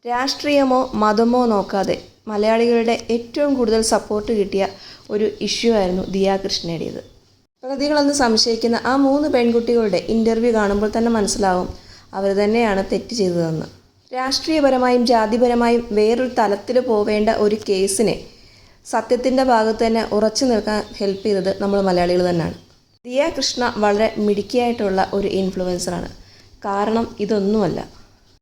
രാഷ്ട്രീയമോ മതമോ നോക്കാതെ മലയാളികളുടെ ഏറ്റവും കൂടുതൽ സപ്പോർട്ട് കിട്ടിയ ഒരു ഇഷ്യൂ ആയിരുന്നു ദിയ കൃഷ്ണയുടേത്. പ്രതികളെന്ന് സംശയിക്കുന്ന ആ 3 പെൺകുട്ടികളുടെ ഇൻ്റർവ്യൂ കാണുമ്പോൾ തന്നെ മനസ്സിലാവും അവർ തന്നെയാണ് തെറ്റ് ചെയ്തതെന്ന്. രാഷ്ട്രീയപരമായും ജാതിപരമായും വേറൊരു തലത്തിൽ പോവേണ്ട ഒരു കേസിനെ സത്യത്തിൻ്റെ ഭാഗത്ത് തന്നെ ഉറച്ചു നിൽക്കാൻ ഹെൽപ്പ് ചെയ്തത് നമ്മൾ മലയാളികൾ തന്നെയാണ്. ദിയ കൃഷ്ണ വളരെ മിടുക്കിയായിട്ടുള്ള ഒരു ഇൻഫ്ലുവൻസറാണ്. കാരണം ഇതൊന്നുമല്ല,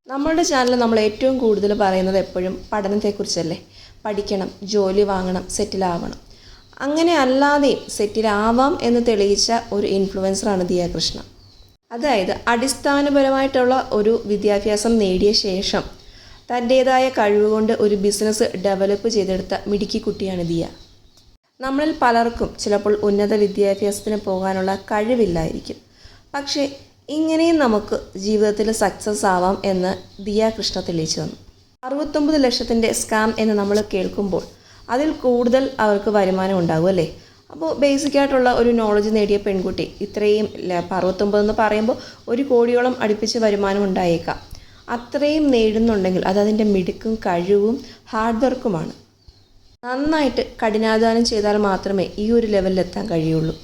നമ്മളുടെ ചാനലിൽ നമ്മൾ ഏറ്റവും കൂടുതൽ പറയുന്നത് എപ്പോഴും പഠനത്തെക്കുറിച്ചല്ലേ. പഠിക്കണം, ജോലി വാങ്ങണം, സെറ്റിലാവണം. അങ്ങനെ അല്ലാതെ സെറ്റിലാവാം എന്ന് തെളിയിച്ച ഒരു ഇൻഫ്ലുവൻസറാണ് ദിയ കൃഷ്ണ. അതായത് അടിസ്ഥാനപരമായിട്ടുള്ള ഒരു വിദ്യാഭ്യാസം നേടിയ ശേഷം തൻ്റേതായ കഴിവുകൊണ്ട് ഒരു ബിസിനസ് ഡെവലപ്പ് ചെയ്തെടുത്ത മിടുക്കി കുട്ടിയാണ് ദിയ. നമ്മളിൽ പലർക്കും ചിലപ്പോൾ ഉന്നത വിദ്യാഭ്യാസത്തിന് പോകാനുള്ള കഴിവില്ലായിരിക്കും. പക്ഷേ ഇങ്ങനെയും നമുക്ക് ജീവിതത്തിൽ സക്സസ് ആവാം എന്ന് ദിയ കൃഷ്ണ തെളിയിച്ചു തന്നു. 69 ലക്ഷത്തിൻ്റെ സ്കാം എന്ന് നമ്മൾ കേൾക്കുമ്പോൾ അതിൽ കൂടുതൽ അവർക്ക് വരുമാനം ഉണ്ടാകും അല്ലേ. അപ്പോൾ ബേസിക്കായിട്ടുള്ള ഒരു നോളജ് നേടിയ പെൺകുട്ടി ഇത്രയും 69 എന്ന് പറയുമ്പോൾ 1 കോടിയോളം അടുപ്പിച്ച് വരുമാനം ഉണ്ടായേക്കാം. അത്രയും നേടുന്നുണ്ടെങ്കിൽ അതതിൻ്റെ മിടുക്കും കഴിവും ഹാർഡ് വർക്കുമാണ്. നന്നായിട്ട് കഠിനാധ്വാനം ചെയ്താൽ മാത്രമേ ഈ ഒരു ലെവലിൽ എത്താൻ കഴിയുള്ളൂ.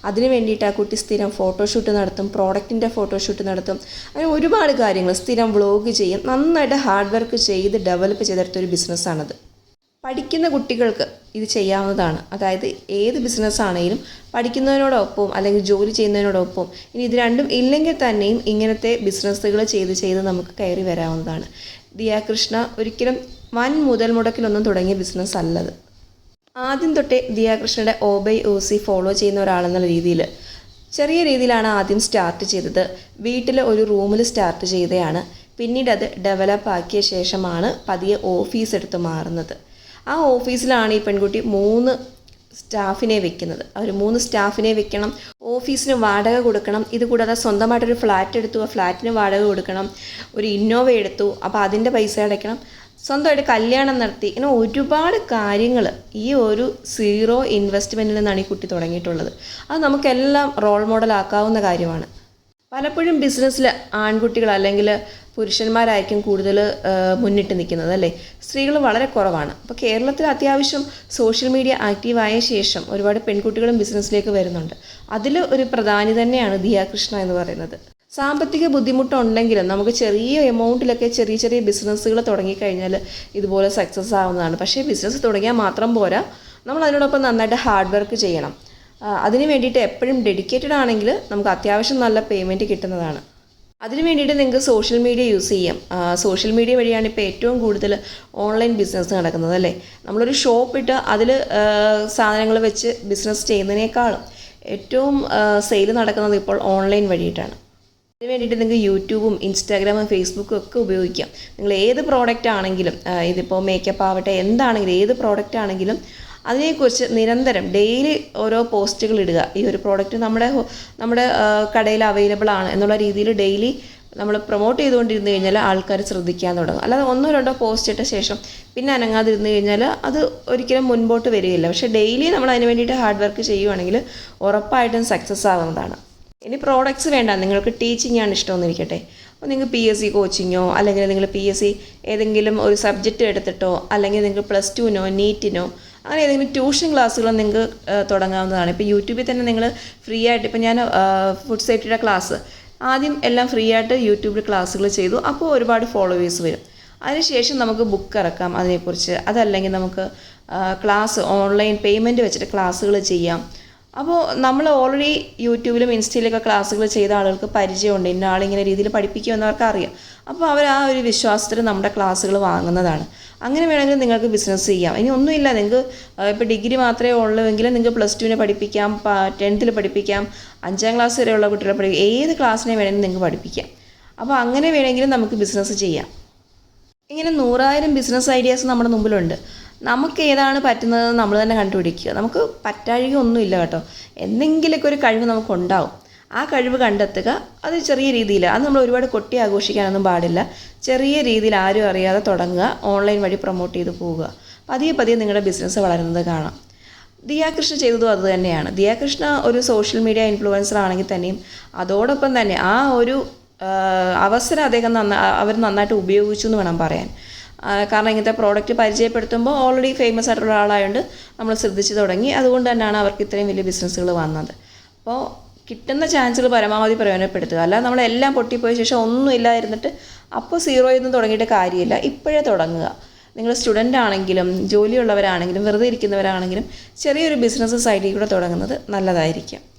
അതിന് വേണ്ടിയിട്ട് ആ കുട്ടി സ്ഥിരം ഫോട്ടോഷൂട്ട് നടത്തും, പ്രോഡക്റ്റിൻ്റെ ഫോട്ടോഷൂട്ട് നടത്തും, അങ്ങനെ ഒരുപാട് കാര്യങ്ങൾ സ്ഥിരം വ്ളോഗ് ചെയ്യും. നന്നായിട്ട് ഹാർഡ് വർക്ക് ചെയ്ത് ഡെവലപ്പ് ചെയ്തെടുത്തൊരു ബിസിനസ്സാണത്. പഠിക്കുന്ന കുട്ടികൾക്ക് ഇത് ചെയ്യാവുന്നതാണ്. അതായത് ഏത് ബിസിനസ്സാണെങ്കിലും പഠിക്കുന്നതിനോടൊപ്പം അല്ലെങ്കിൽ ജോലി ചെയ്യുന്നതിനോടൊപ്പം ഇനി ഇത് രണ്ടും ഇല്ലെങ്കിൽ തന്നെയും ഇങ്ങനത്തെ ബിസിനസ്സുകൾ ചെയ്ത് നമുക്ക് കയറി വരാവുന്നതാണ്. ദിയ കൃഷ്ണ ഒരിക്കലും വൻ മുതൽ മുടക്കിലൊന്നും തുടങ്ങിയ ബിസിനസ് അല്ലത്. ആദ്യം തൊട്ടേ ദിയ കൃഷ്ണയുടെ OBOC ഫോളോ ചെയ്യുന്ന ഒരാളെന്നുള്ള രീതിയിൽ ചെറിയ രീതിയിലാണ് ആദ്യം സ്റ്റാർട്ട് ചെയ്തത്. വീട്ടിൽ ഒരു റൂമിൽ സ്റ്റാർട്ട് ചെയ്തതാണ്. പിന്നീട് അത് ഡെവലപ്പ് ആക്കിയ ശേഷമാണ് പതിയെ ഓഫീസ് എടുത്ത് മാറുന്നത്. ആ ഓഫീസിലാണ് ഈ പെൺകുട്ടി 3 സ്റ്റാഫിനെ വെക്കുന്നത്. അവർ 3 സ്റ്റാഫിനെ വെക്കണം, ഓഫീസിന് വാടക കൊടുക്കണം. ഇത് കൂടാതെ സ്വന്തമായിട്ടൊരു ഫ്ലാറ്റ് എടുത്തു, ആ ഫ്ലാറ്റിന് വാടക കൊടുക്കണം. ഒരു ഇന്നോവ എടുത്തു, അപ്പോൾ അതിൻ്റെ പൈസ അടയ്ക്കണം. സ്വന്തമായിട്ട് കല്യാണം നടത്തി. ഇങ്ങനെ ഒരുപാട് കാര്യങ്ങൾ ഈ ഒരു 0 ഇൻവെസ്റ്റ്മെൻറ്റിൽ നിന്നാണ് ഈ കുട്ടി തുടങ്ങിയിട്ടുള്ളത്. അത് നമുക്കെല്ലാം റോൾ മോഡലാക്കാവുന്ന കാര്യമാണ്. പലപ്പോഴും ബിസിനസ്സിൽ ആൺകുട്ടികൾ അല്ലെങ്കിൽ പുരുഷന്മാരായിരിക്കും കൂടുതൽ മുന്നിട്ട് നിൽക്കുന്നത് അല്ലേ. സ്ത്രീകൾ വളരെ കുറവാണ്. അപ്പോൾ കേരളത്തിൽ അത്യാവശ്യം സോഷ്യൽ മീഡിയ ആക്റ്റീവായ ശേഷം ഒരുപാട് പെൺകുട്ടികളും ബിസിനസ്സിലേക്ക് വരുന്നുണ്ട്. അതിൽ ഒരു പ്രധാനി തന്നെയാണ് ദിയ കൃഷ്ണ എന്ന് പറയുന്നത്. സാമ്പത്തിക ബുദ്ധിമുട്ടുണ്ടെങ്കിലും നമുക്ക് ചെറിയ എമൗണ്ടിലൊക്കെ ചെറിയ ബിസിനസ്സുകൾ തുടങ്ങിക്കഴിഞ്ഞാൽ ഇതുപോലെ സക്സസ് ആവുന്നതാണ്. പക്ഷേ ബിസിനസ് തുടങ്ങിയാൽ മാത്രം പോരാ, നമ്മൾ അതിനോടൊപ്പം നന്നായിട്ട് ഹാർഡ് വർക്ക് ചെയ്യണം. അതിന് വേണ്ടിയിട്ട് എപ്പോഴും ഡെഡിക്കേറ്റഡ് ആണെങ്കിൽ നമുക്ക് അത്യാവശ്യം നല്ല പേയ്മെൻറ്റ് കിട്ടുന്നതാണ്. അതിന് വേണ്ടിയിട്ട് നിങ്ങൾക്ക് സോഷ്യൽ മീഡിയ യൂസ് ചെയ്യാം. സോഷ്യൽ മീഡിയ വഴിയാണ് ഇപ്പോൾ ഏറ്റവും കൂടുതൽ ഓൺലൈൻ ബിസിനസ് നടക്കുന്നത് അല്ലേ. നമ്മളൊരു ഷോപ്പ് ഇട്ട് അതിൽ സാധനങ്ങൾ വെച്ച് ബിസിനസ് ചെയ്യുന്നതിനേക്കാളും ഏറ്റവും സെയിൽ നടക്കുന്നത് ഇപ്പോൾ ഓൺലൈൻ വഴിയിട്ടാണ്. അതിന് വേണ്ടിയിട്ട് നിങ്ങൾക്ക് യൂട്യൂബും ഇൻസ്റ്റാഗ്രാമും ഫേസ്ബുക്കും ഒക്കെ ഉപയോഗിക്കാം. നിങ്ങൾ ഏത് പ്രോഡക്റ്റ് ആണെങ്കിലും, ഇതിപ്പോൾ മേക്കപ്പ് ആവട്ടെ, എന്താണെങ്കിലും ഏത് പ്രോഡക്റ്റ് ആണെങ്കിലും അതിനെക്കുറിച്ച് നിരന്തരം ഡെയിലി ഓരോ പോസ്റ്റുകൾ ഇടുക. ഈ ഒരു പ്രോഡക്റ്റ് നമ്മുടെ കടയിൽ അവൈലബിൾ ആണ് എന്നുള്ള രീതിയിൽ ഡെയിലി നമ്മൾ പ്രൊമോട്ട് ചെയ്തുകൊണ്ടിരുന്നു കഴിഞ്ഞാൽ ആൾക്കാർ ശ്രദ്ധിക്കാൻ തുടങ്ങും. അല്ലാതെ 1-2 പോസ്റ്റ് ഇട്ട ശേഷം പിന്നെ അനങ്ങാതിരുന്നു കഴിഞ്ഞാൽ അത് ഒരിക്കലും മുൻപോട്ട് വരികയില്ല. പക്ഷേ ഡെയിലി നമ്മൾ അതിന് വേണ്ടിയിട്ട് ഹാർഡ് വർക്ക് ചെയ്യുവാണെങ്കിൽ ഉറപ്പായിട്ടും സക്സസ് ആവുന്നതാണ്. ഇനി പ്രോഡക്റ്റ്സ് വേണ്ട, നിങ്ങൾക്ക് ടീച്ചിങ് ആണ് ഇഷ്ടമെന്നിരിക്കട്ടെ. അപ്പോൾ നിങ്ങൾക്ക് PSC കോച്ചിങ്ങോ അല്ലെങ്കിൽ നിങ്ങൾ PSC ഏതെങ്കിലും ഒരു സബ്ജക്റ്റ് എടുത്തിട്ടോ അല്ലെങ്കിൽ നിങ്ങൾക്ക് +2നോ നീറ്റിനോ അങ്ങനെ ഏതെങ്കിലും ട്യൂഷൻ ക്ലാസ്സുകൾ നിങ്ങൾക്ക് തുടങ്ങാവുന്നതാണ്. ഇപ്പോൾ യൂട്യൂബിൽ തന്നെ നിങ്ങൾ ഫ്രീ ആയിട്ട്, ഇപ്പോൾ ഞാൻ ഫുഡ് സേഫ്റ്റിയുടെ ക്ലാസ് ആദ്യം എല്ലാം ഫ്രീ ആയിട്ട് യൂട്യൂബിൽ ക്ലാസ്സുകൾ ചെയ്തു. അപ്പോൾ ഒരുപാട് ഫോളോവേഴ്സ് വരും. അതിനുശേഷം നമുക്ക് ബുക്ക് ഇറക്കാം അതിനെക്കുറിച്ച്. അതല്ലെങ്കിൽ നമുക്ക് ക്ലാസ് ഓൺലൈൻ പേയ്മെൻറ്റ് വെച്ചിട്ട് ക്ലാസ്സുകൾ ചെയ്യാം. അപ്പോൾ നമ്മൾ ഓൾറെഡി യൂട്യൂബിലും ഇൻസ്റ്റയിലൊക്കെ ക്ലാസ്സുകൾ ചെയ്ത ആളുകൾക്ക് പരിചയമുണ്ട്, ഇന്ന ആളിങ്ങനെ രീതിയിൽ പഠിപ്പിക്കുമെന്നവർക്ക് അറിയാം. അപ്പോൾ അവർ ആ ഒരു വിശ്വാസത്തിൽ നമ്മുടെ ക്ലാസ്സുകൾ വാങ്ങുന്നതാണ്. അങ്ങനെ വേണമെങ്കിൽ നിങ്ങൾക്ക് ബിസിനസ് ചെയ്യാം. ഇനി ഒന്നുമില്ല, നിങ്ങൾക്ക് ഇപ്പോൾ ഡിഗ്രി മാത്രമേ ഉള്ളൂവെങ്കിൽ നിങ്ങൾക്ക് +2ന് പഠിപ്പിക്കാം, 10th പഠിപ്പിക്കാം, 5ാം ക്ലാസ് വരെയുള്ള കുട്ടികളെ പഠിപ്പിക്കാം, ഏത് ക്ലാസ്സിനെ വേണമെങ്കിലും നിങ്ങൾക്ക് പഠിപ്പിക്കാം. അപ്പോൾ അങ്ങനെ വേണമെങ്കിലും നമുക്ക് ബിസിനസ് ചെയ്യാം. ഇങ്ങനെ 100,000 ബിസിനസ് ഐഡിയാസ് നമ്മുടെ മുമ്പിലുണ്ട്. നമുക്ക് ഏതാണ് പറ്റുന്നത് നമ്മൾ തന്നെ കണ്ടുപിടിക്കുക. നമുക്ക് പറ്റാഴിക ഒന്നുമില്ല കേട്ടോ. എന്തെങ്കിലുമൊക്കെ ഒരു കഴിവ് നമുക്കുണ്ടാവും. ആ കഴിവ് കണ്ടെത്തുക. അത് ചെറിയ രീതിയിൽ, അത് നമ്മൾ ഒരുപാട് കൊട്ടി ആഘോഷിക്കാനൊന്നും പാടില്ല. ചെറിയ രീതിയിൽ ആരും അറിയാതെ തുടങ്ങുക, ഓൺലൈൻ വഴി പ്രൊമോട്ട് ചെയ്ത് പോവുക. പതിയെ നിങ്ങളുടെ ബിസിനസ് വളരുന്നത് കാണാം. ദിയ കൃഷ്ണ ചെയ്തതും അത് തന്നെയാണ്. ദിയ കൃഷ്ണ ഒരു സോഷ്യൽ മീഡിയ ഇൻഫ്ലുവൻസർ ആണെങ്കിൽ തന്നെയും അതോടൊപ്പം തന്നെ ആ ഒരു അവസരം അവർ നന്നായിട്ട് ഉപയോഗിച്ചു എന്ന് വേണം പറയാൻ. കാരണം ഇങ്ങനത്തെ പ്രോഡക്റ്റ് പരിചയപ്പെടുത്തുമ്പോൾ ഓൾറെഡി ഫേമസ് ആയിട്ടുള്ള ആളായതുകൊണ്ട് നമ്മൾ ശ്രദ്ധിച്ച് തുടങ്ങി. അതുകൊണ്ട് തന്നെയാണ് അവർക്ക് ഇത്രയും വലിയ ബിസിനസ്സുകൾ വന്നത്. അപ്പോൾ കിട്ടുന്ന ചാൻസുകൾ പരമാവധി പ്രയോജനപ്പെടുത്തുക. അല്ലാതെ നമ്മളെല്ലാം പൊട്ടിപ്പോയ ശേഷം ഒന്നും ഇല്ലാതിരുന്നിട്ട് അപ്പോൾ സീറോയിൽ നിന്ന് തുടങ്ങിയിട്ട് കാര്യമില്ല. ഇപ്പോഴേ തുടങ്ങുക. നിങ്ങൾ സ്റ്റുഡൻ്റ് ആണെങ്കിലും ജോലിയുള്ളവരാണെങ്കിലും വെറുതെ ഇരിക്കുന്നവരാണെങ്കിലും ചെറിയൊരു ബിസിനസ് സൈഡിൽ കൂടെ തുടങ്ങുന്നത് നല്ലതായിരിക്കും.